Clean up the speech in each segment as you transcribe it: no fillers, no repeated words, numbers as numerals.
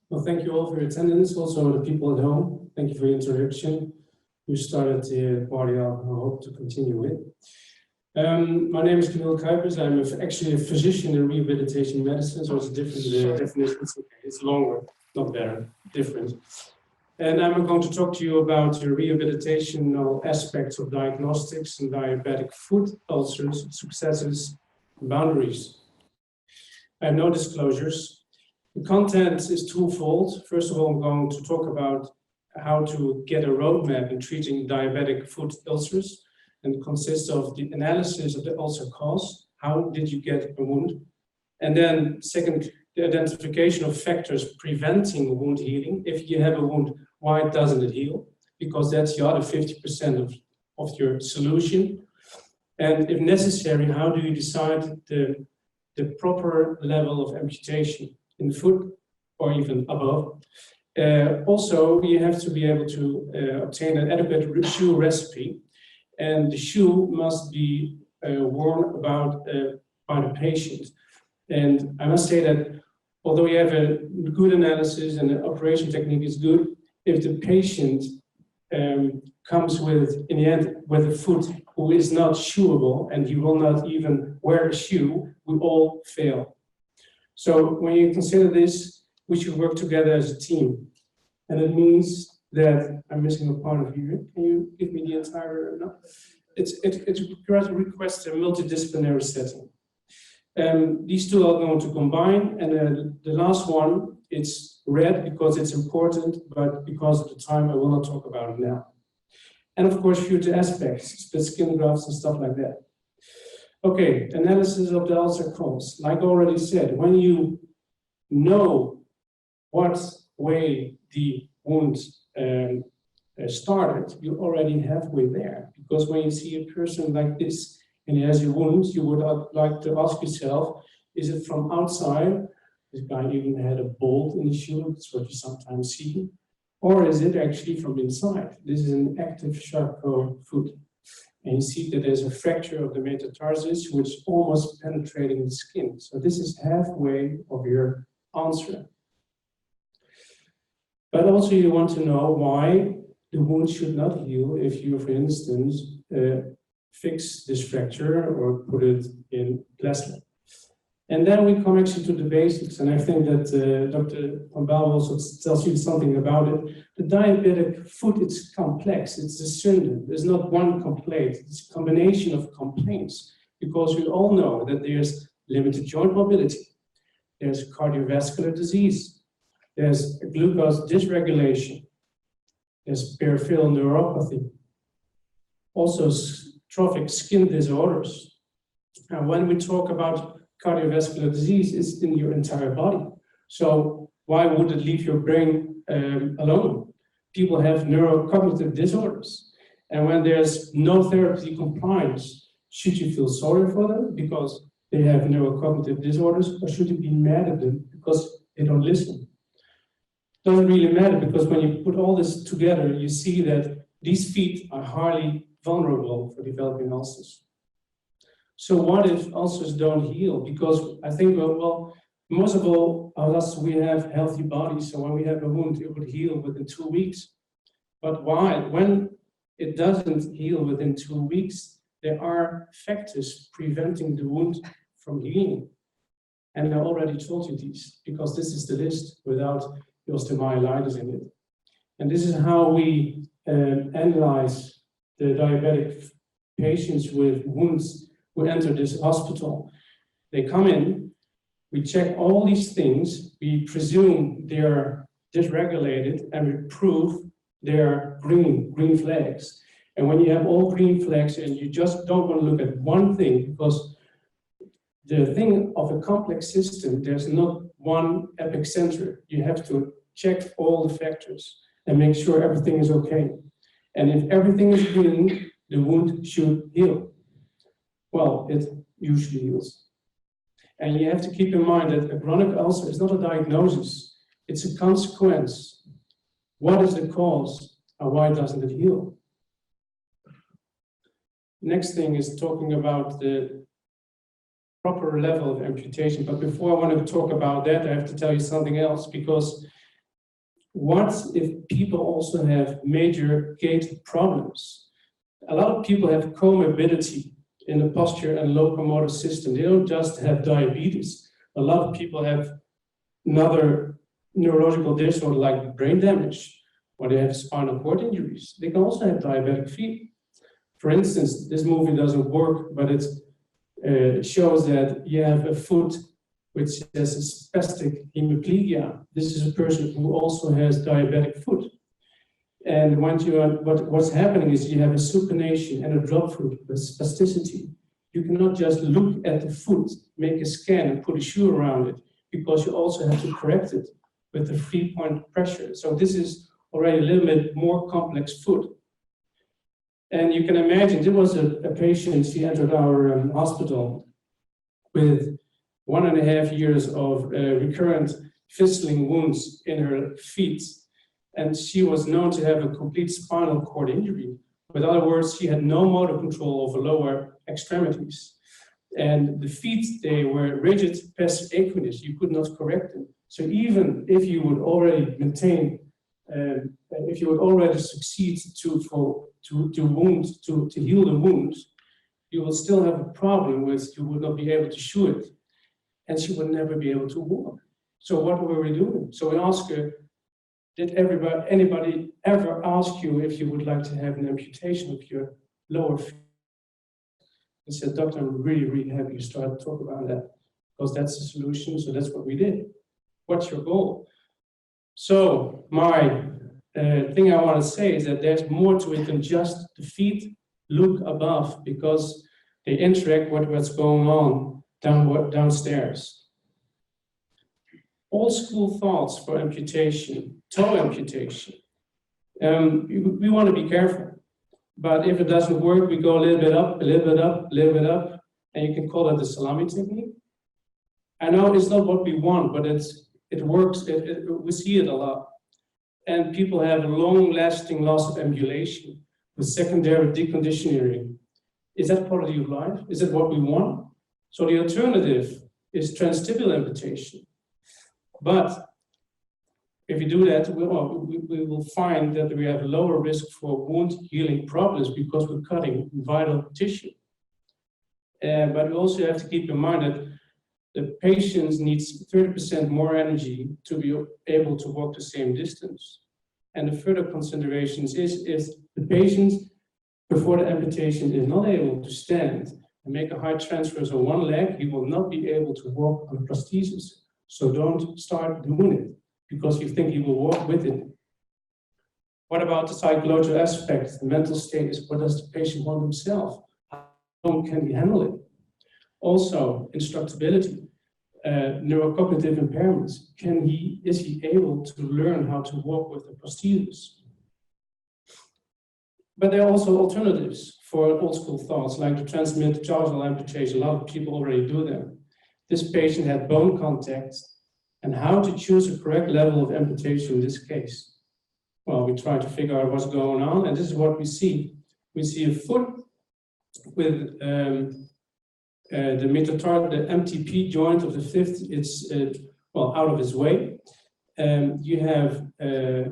Well, thank you all for your attendance. Also, the people at home, thank you for your introduction. You started the party, I hope to continue with. My name is Kamil Kuijpers. I'm actually a physician in rehabilitation medicine, so it's a different definition. It's longer, not better, different. And I'm going to talk to you about the rehabilitational aspects of diagnostics and diabetic foot ulcers, successes, and boundaries. I have no disclosures. The content is twofold. First of all, I'm going to talk about how to get a roadmap in treating diabetic foot ulcers, and it consists of the analysis of the ulcer cause. How did you get a wound? And then second, the identification of factors preventing wound healing. If you have a wound, why doesn't it heal? Because that's the other 50% of your solution. And if necessary, how do you decide the proper level of amputation in the foot or even above? Also, you have to be able to obtain an adequate shoe recipe, and the shoe must be worn by the patient. And I must say that although you have a good analysis and the operation technique is good, if the patient comes with, in the end, with a foot who is not shoeable and he will not even wear a shoe, we all fail. So when you consider this, we should work together as a team. And it means that I'm missing a part of here. Can you give me the entire? No? It requests a multidisciplinary setting. These two are going to combine, and the last one, it's red because it's important, but because of the time, I will not talk about it now. And of course, future aspects, split skin grafts and stuff like that. Okay, analysis of the ulcer cause. Like I already said, when you know what way the wound started, you already halfway there. Because when you see a person like this and he has a wound, you would like to ask yourself, is it from outside? This guy even had a bolt in the shoe, that's what you sometimes see. Or is it actually from inside? This is an active Charcot foot. And you see that there's a fracture of the metatarsus, which is almost penetrating the skin. So this is halfway of your answer. But also you want to know why the wound should not heal if you, for instance, fix this fracture or put it in plaster. And then we come actually to the basics, and I think that Dr. Van Baal also tells you something about it. The diabetic foot, it's complex, it's discerned. There's not one complaint, it's a combination of complaints, because we all know that there's limited joint mobility, there's cardiovascular disease, there's glucose dysregulation, there's peripheral neuropathy, also trophic skin disorders. And when we talk about cardiovascular disease, it's in your entire body. So why would it leave your brain alone? People have neurocognitive disorders. And when there's no therapy compliance, should you feel sorry for them because they have neurocognitive disorders, or should you be mad at them because they don't listen? Doesn't really matter, because when you put all this together, you see that these feet are highly vulnerable for developing ulcers. So what if ulcers don't heal? Because I think, well, most of all of us, we have healthy bodies, so when we have a wound, it would heal within 2 weeks. But why? When it doesn't heal within 2 weeks, there are factors preventing the wound from healing. And I already told you these, because this is the list without osteomyelitis in it. And this is how we analyze the diabetic patients with wounds who enter this hospital. They come in, we check all these things, we presume they're dysregulated, and we prove they're green flags. And when you have all green flags and you just don't want to look at one thing, because the thing of a complex system, there's not one epicenter. You have to check all the factors and make sure everything is okay. And if everything is green, the wound should heal. Well, it usually heals. And you have to keep in mind that a chronic ulcer is not a diagnosis, it's a consequence. What is the cause and why doesn't it heal? Next thing is talking about the proper level of amputation. But before I want to talk about that, I have to tell you something else, because what if people also have major gait problems? A lot of people have comorbidity in the posture and locomotor system. They don't just have diabetes. A lot of people have another neurological disorder like brain damage, or they have spinal cord injuries. They can also have diabetic feet. For instance, this movie doesn't work, but it shows that you have a foot which has a spastic hemiplegia. This is a person who also has diabetic foot. And when what's happening is you have a supination and a drop foot with spasticity. You cannot just look at the foot, make a scan and put a shoe around it, because you also have to correct it with the 3-point pressure. So this is already a little bit more complex foot. And you can imagine, there was a patient, she entered our hospital with 1.5 years of recurrent fistling wounds in her feet. And she was known to have a complete spinal cord injury. In other words, she had no motor control over lower extremities. And the feet, they were rigid pes equinis. You could not correct them. So even if you would already maintain, if you would already succeed to heal the wound, you will still have a problem with, you would not be able to shoe it. And she would never be able to walk. So what were we doing? So we asked her, did anybody ever ask you if you would like to have an amputation of your lower feet? I said, doctor, I'm really, really happy you started to talk about that, because that's the solution. So that's what we did. What's your goal? So my thing I want to say is that there's more to it than just the feet look above, because they interact with what's going on downstairs. Old school thoughts for amputation, toe amputation. We want to be careful, but if it doesn't work, we go a little bit up, a little bit up, a little bit up, and you can call it the salami technique. I know it's not what we want, but it works. We see it a lot. And people have a long-lasting loss of ambulation with secondary deconditioning. Is that part of your life? Is it what we want? So the alternative is transtibial amputation. But if you do that, we will find that we have a lower risk for wound healing problems because we're cutting vital tissue. But we also have to keep in mind that the patient needs 30% more energy to be able to walk the same distance. And the further considerations is if the patient before the amputation is not able to stand and make a high transfers on one leg, he will not be able to walk on a prosthesis. So don't start doing it because you think he will walk with it. What about the psychological aspect, the mental status? What does the patient want himself? How can he handle it? Also, instructability, neurocognitive impairments. Is he able to learn how to walk with the prosthesis? But there are also alternatives for old school thoughts, like the transmitted tarsal amputation. A lot of people already do them. This patient had bone contact, and how to choose a correct level of amputation in this case. Well, we try to figure out what's going on, and this is what we see. We see a foot with the MTP joint of the fifth, it's out of its way. You have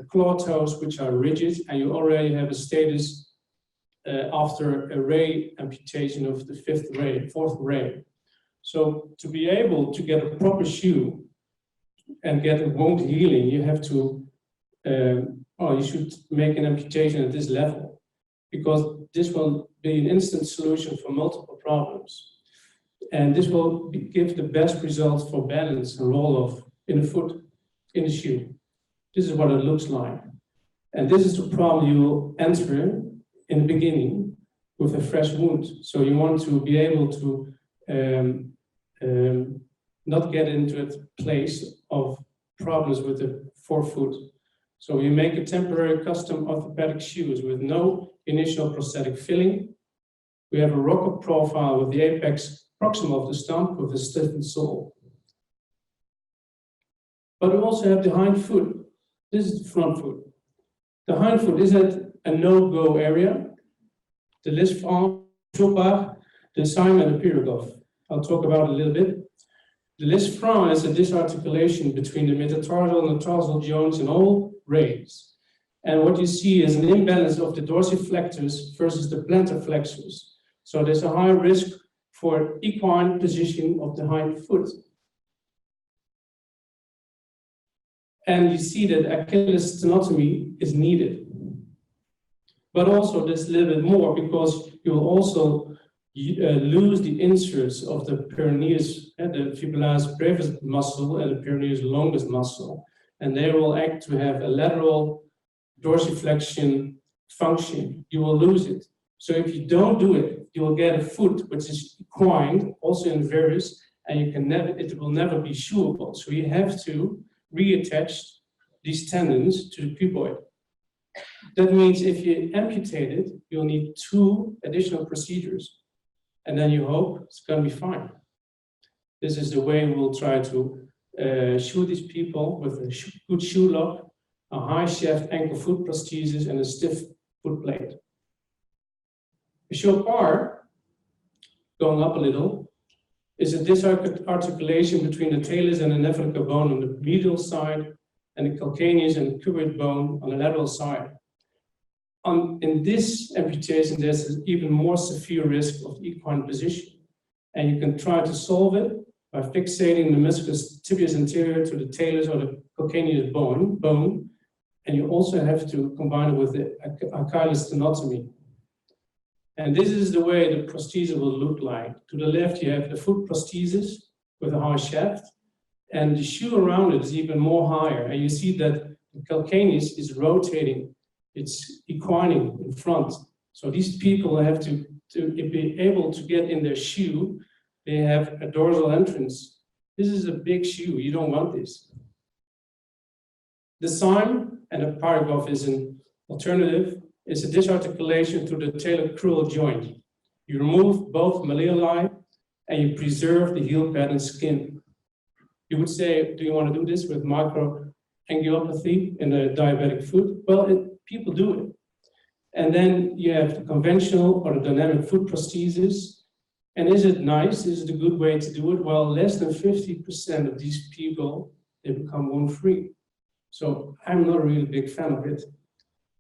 claw toes which are rigid, and you already have a status after a ray amputation of the fourth ray. So to be able to get a proper shoe and get a wound healing, you have to, you should make an amputation at this level, because this will be an instant solution for multiple problems. And this will give the best results for balance and roll-off in the foot, in the shoe. This is what it looks like. And this is the problem you will enter in the beginning with a fresh wound. So you want to be able to not get into a place of problems with the forefoot. So you make a temporary custom orthopedic shoes with no initial prosthetic filling. We have a rocker profile with the apex proximal of the stump with a stiffened sole. But we also have the hind foot. This is the front foot. The hind foot is at a no-go area. The Lisfarm, Chopard, the Simon and the Pirogov. I'll talk about it a little bit. The lis franc is a disarticulation between the metatarsal and the tarsal joints in all rays. And what you see is an imbalance of the dorsiflexors versus the plantar flexors. So there's a high risk for equine position of the hind foot. And you see that Achilles tenotomy is needed. But also there's a little bit more, because you will also lose the inserts of the peroneus, the fibularis brevis muscle and the peroneus longus muscle. And they will act to have a lateral dorsiflexion function. You will lose it. So if you don't do it, you will get a foot which is equine, also in varus, and you can never, it will never be shoeable. So you have to reattach these tendons to the cuboid. That means if you amputate it, you'll need 2 additional procedures. And then you hope it's going to be fine. This is the way we'll try to shoe these people with a good shoe lock, a high shaft ankle foot prosthesis, and a stiff foot plate. The short bar, going up a little, is a disarticulation between the talus and the navicular bone on the medial side and the calcaneus and the cuboid bone on the lateral side. In this amputation, there's an even more severe risk of equine position. And you can try to solve it by fixating the meniscus tibialis anterior to the talus or the calcaneus bone. And you also have to combine it with the Achilles tenotomy. And this is the way the prosthesis will look like. To the left, you have the foot prosthesis with a high shaft, and the shoe around it is even more higher. And you see that the calcaneus is rotating. It's equining in front. So these people have to be able to get in their shoe. They have a dorsal entrance. This is a big shoe. You don't want this. The sign, and a paragraph is an alternative, is a disarticulation through the talocrural joint. You remove both malleoli and you preserve the heel pad and skin. You would say, do you want to do this with microangiopathy in a diabetic foot? Well, people do it. And then you have the conventional or the dynamic foot prosthesis. And is it nice? Is it a good way to do it? Well, less than 50% of these people, they become wound-free. So I'm not a really big fan of it.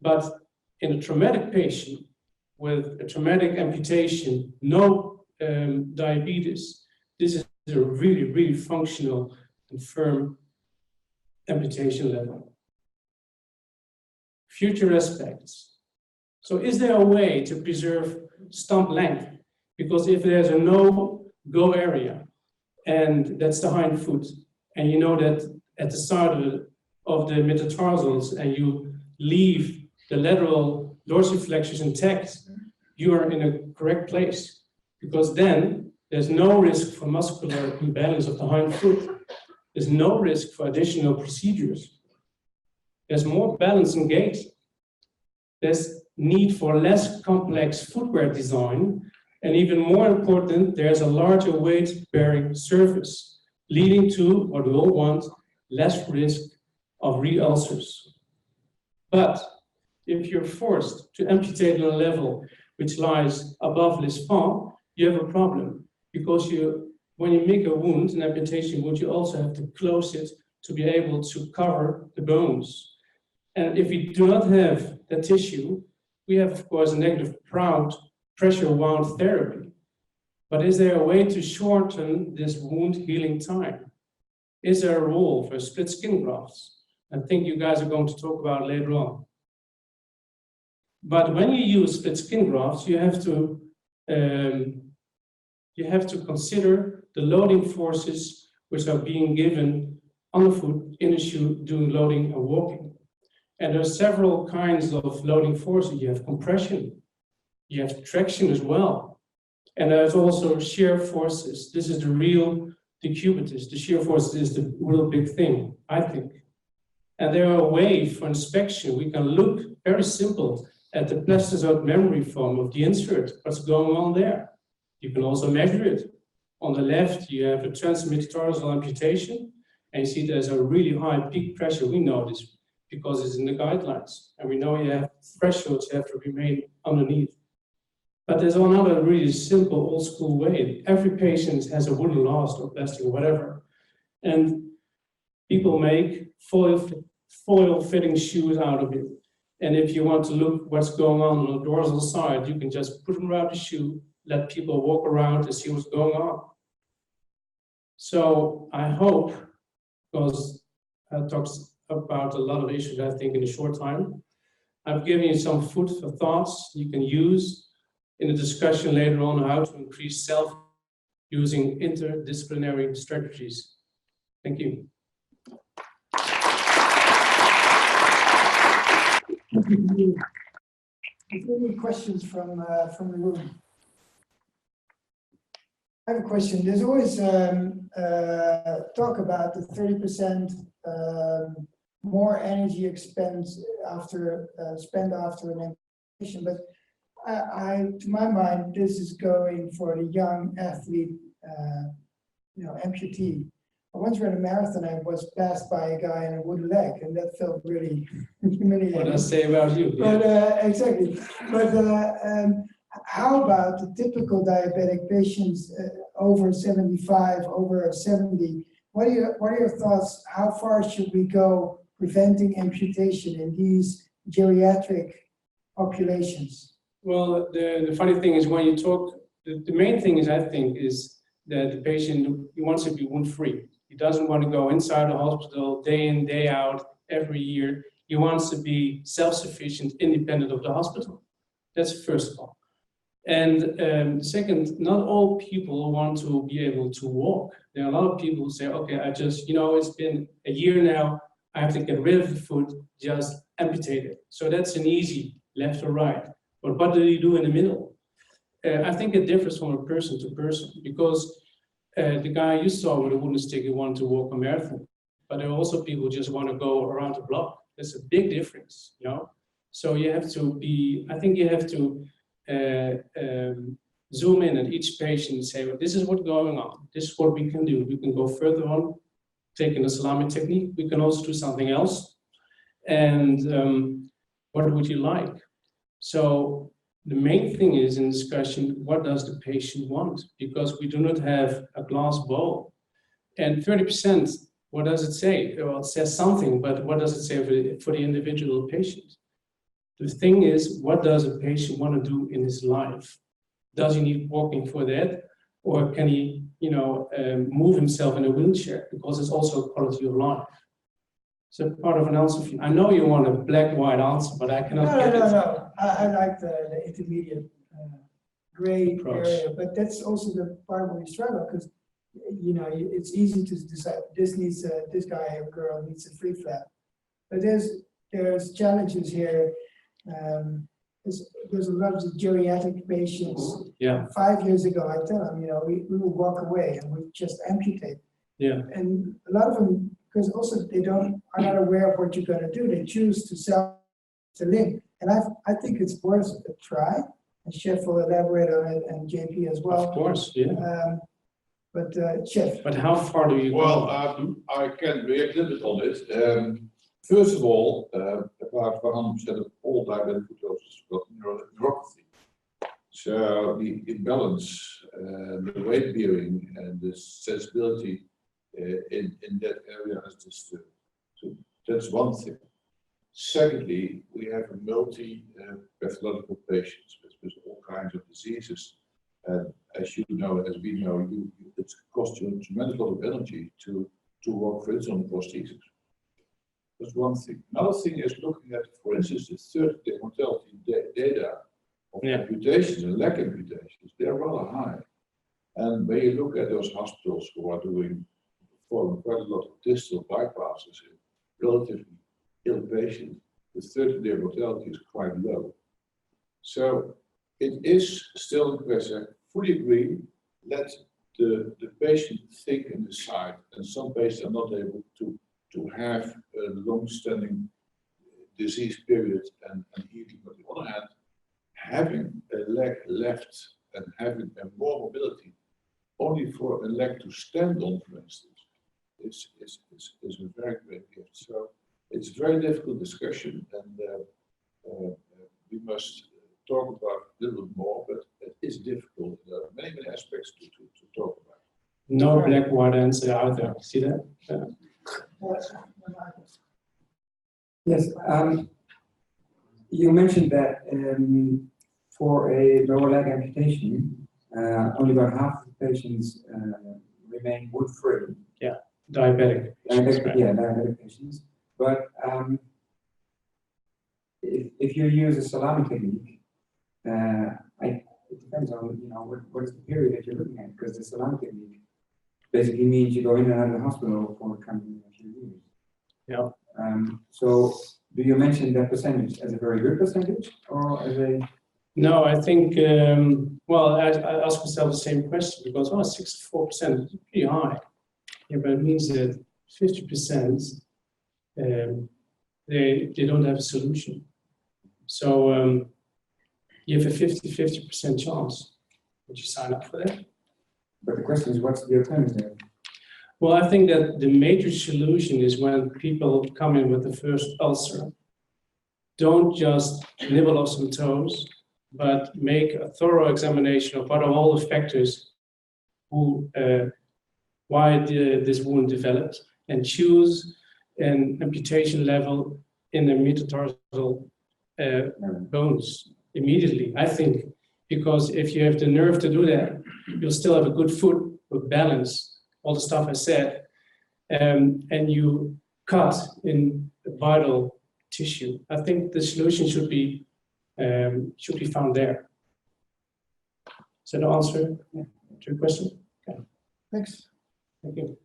But in a traumatic patient with a traumatic amputation, no diabetes, this is a really, really functional and firm amputation level. Future aspects. So is there a way to preserve stump length? Because if there's a no-go area, and that's the hind foot, and you know that at the side of the metatarsals, and you leave the lateral dorsiflexors intact, you are in a correct place. Because then there's no risk for muscular imbalance of the hind foot. There's no risk for additional procedures. There's more balance in gait. There's need for less complex footwear design. And even more important, there's a larger weight-bearing surface, leading to, what we all want, less risk of re-ulcers. But if you're forced to amputate on a level which lies above lis franc, you have a problem. Because when you make a wound, an amputation wound, you also have to close it to be able to cover the bones. And if we do not have that tissue, we have, of course, a negative pressure wound therapy. But is there a way to shorten this wound healing time? Is there a role for split skin grafts? I think you guys are going to talk about it later on. But when you use split skin grafts, you have to consider the loading forces which are being given on the foot, in the shoe, doing loading and walking. And there are several kinds of loading forces. You have compression, you have traction as well. And there's also shear forces. This is the real decubitus. The shear force is the real big thing, I think. And there are ways for inspection. We can look very simple at the plastizoid memory foam of the insert, what's going on there. You can also measure it. On the left, you have a transmetatarsal amputation, and you see there's a really high peak pressure. We know this because it's in the guidelines. And we know you have thresholds you have to remain underneath. But there's another really simple old school way. Every patient has a wooden last or plastic or whatever, And people make foil fitting shoes out of it. And if you want to look what's going on the dorsal side, you can just put them around the shoe, let people walk around and see what's going on. So I hope, because I talked about a lot of issues, I think, in a short time, I've given you some food for thoughts you can use in a discussion later on how to increase self using interdisciplinary strategies. Thank you. Any questions from the room? I have a question. There's always talk about the 30% more energy expense spent after an amputation, but to my mind, this is going for the young athlete, amputee. I once ran a marathon. I was passed by a guy in a wooden leg, and that felt really humiliating. What I say about you? But exactly. But how about the typical diabetic patients over 75, over 70? What are your thoughts? How far should we go preventing amputation in these geriatric populations? Well, the funny thing is when you talk, the main thing is, I think, is that the patient, he wants to be wound-free. He doesn't want to go inside the hospital day in, day out, every year. He wants to be self-sufficient, independent of the hospital. That's first of all. And second, not all people want to be able to walk. There are a lot of people who say, okay, I just, it's been a year now, I have to get rid of the foot, just amputate it. So that's an easy left or right. But what do you do in the middle? I think it differs from a person to person, because the guy you saw with a wooden stick, he wanted to walk a marathon. But there are also people who just want to go around the block. There's a big difference, So you have to be, I think you have to zoom in at each patient and say, well, this is what's going on. This is what we can do. We can go further on, taking the salami technique. We can also do something else. And what would you like? So the main thing is in discussion, what does the patient want? Because we do not have a glass bowl. And 30%, what does it say? Well, it says something, but what does it say for the individual patient? The thing is, what does a patient want to do in his life? Does he need walking for that? Or can he, move himself in a wheelchair? Because it's also a quality of life. So part of an answer. I know you want a black-white answer, but I cannot get it. No. I like the intermediate gray area, but that's also the part where we struggle, because it's easy to decide this guy or girl needs a free flap, but there's challenges here. There's a lot of geriatric patients. Yeah. 5 years ago, I tell them, we will walk away and we just amputate. Yeah. And a lot of them, because also they are not aware of what you're going to do. They choose to sell the limb, and I think it's worth a try. And Chef will elaborate on it, and JP as well. Of course, yeah. But Chef. But how far do you go? Well, I can react a little bit on it. First of all, about 100% of all diabetic foot ulcers got neuropathy. So the imbalance, the weight bearing, and the sensibility in that area is disturbed. So that's one thing. Secondly, we have a multi-pathological patients with all kinds of diseases. And as you know, as we know, it costs you a tremendous lot of energy to work, for instance, on prosthesis. That's one thing. Another thing is looking at, for instance, the 30-day mortality data of amputations and leg amputations. They're rather high. And when you look at those hospitals who are performing quite a lot of distal bypasses in relatively ill patients, the 30-day mortality is quite low. So it is still impressive. Fully agree. Let the patient think and decide. And some patients are not able to have a long-standing disease period and healing. On the other hand, having a leg left and having more mobility only for a leg to stand on, for instance, is a very great gift. So it's a very difficult discussion, and we must talk about it a little bit more, but it is difficult. There are many aspects to talk about. no black white answer out there. See that? Yes, you mentioned that for a lower leg amputation, only about half of the patients remain wound-free. Diabetic. Diabetic patients. But if you use a salami technique, it depends on what is the period that you're looking at, because the salami technique basically means you go in and out of the hospital for coming a few years. Yeah. So do you mention that percentage as a very good percentage, or as a? No, I think, well, I ask myself the same question because, 64% is pretty high. Yeah, but it means that 50% they don't have a solution. So you have a 50% chance. Would you sign up for that? But the question is, what's the alternative? Well, I think that the major solution is when people come in with the first ulcer, don't just nibble off some toes, but make a thorough examination of what are all the factors who, why this wound developed, and choose an amputation level in the metatarsal bones immediately, I think, because if you have the nerve to do that, you'll still have a good foot with balance, all the stuff I said, and you cut in vital tissue. I think the solution should be found there. Is that the answer to your question? Okay. Thanks. Thank you.